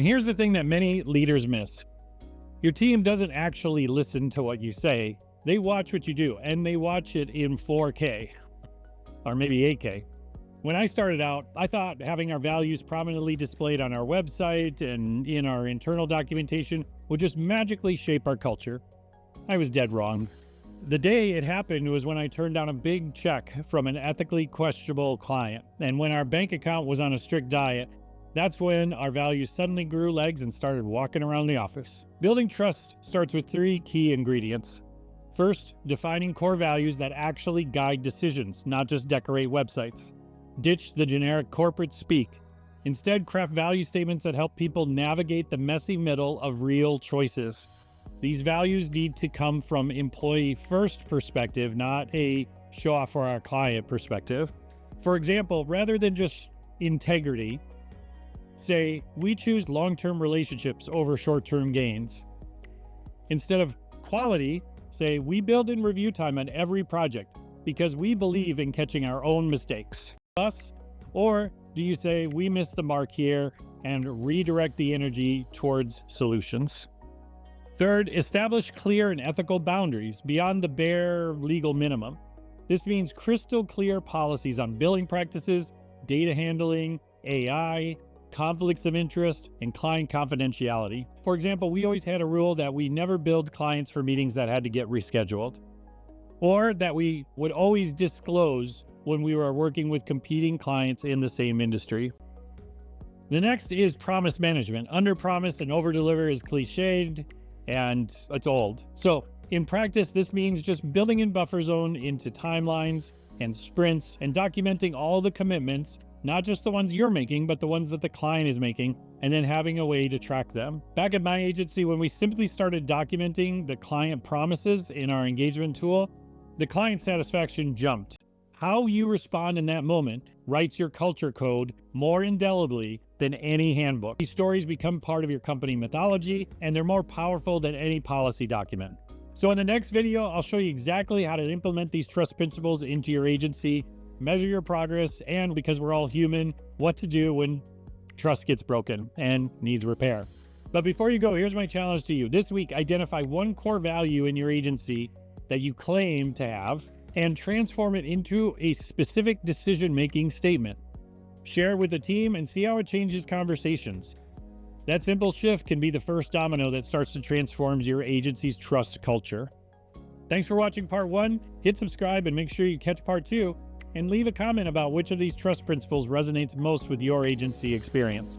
Here's the thing that many leaders miss. Your team doesn't actually listen to what you say. They watch what you do, and they watch it in 4K or maybe 8K. When I started out, I thought having our values prominently displayed on our website and in our internal documentation would just magically shape our culture. I was dead wrong. The day it happened was when I turned down a big check from an ethically questionable client. And when our bank account was on a strict diet, that's when our values suddenly grew legs and started walking around the office. Building trust starts with 3 key ingredients. First, defining core values that actually guide decisions, not just decorate websites. Ditch the generic corporate speak. Instead, craft value statements that help people navigate the messy middle of real choices. These values need to come from employee-first perspective, not a show-off for our client perspective. For example, rather than just integrity, say, we choose long-term relationships over short-term gains. Instead of quality, say, we build in review time on every project because we believe in catching our own mistakes. Or do you say, we missed the mark here and redirect the energy towards solutions? Third, establish clear and ethical boundaries beyond the bare legal minimum. This means crystal clear policies on billing practices, data handling, AI, conflicts of interest, and client confidentiality. For example, we always had a rule that we never billed clients for meetings that had to get rescheduled, or that we would always disclose when we were working with competing clients in the same industry. The next is promise management. Under-promise and over-deliver is cliched and it's old. So in practice, this means just building in buffer zone into timelines and sprints and documenting all the commitments, not just the ones you're making, but the ones that the client is making, and then having a way to track them. Back at my agency, when we simply started documenting the client promises in our engagement tool, the client satisfaction jumped. How you respond in that moment writes your culture code more indelibly than any handbook. These stories become part of your company mythology, and they're more powerful than any policy document. So in the next video, I'll show you exactly how to implement these trust principles into your agency, measure your progress, and because we're all human, what to do when trust gets broken and needs repair. But before you go, here's my challenge to you. This week, identify one core value in your agency that you claim to have and transform it into a specific decision-making statement. Share it with the team and see how it changes conversations. That simple shift can be the first domino that starts to transform your agency's trust culture. Thanks for watching part 1. Hit subscribe and make sure you catch part 2. And leave a comment about which of these trust principles resonates most with your agency experience.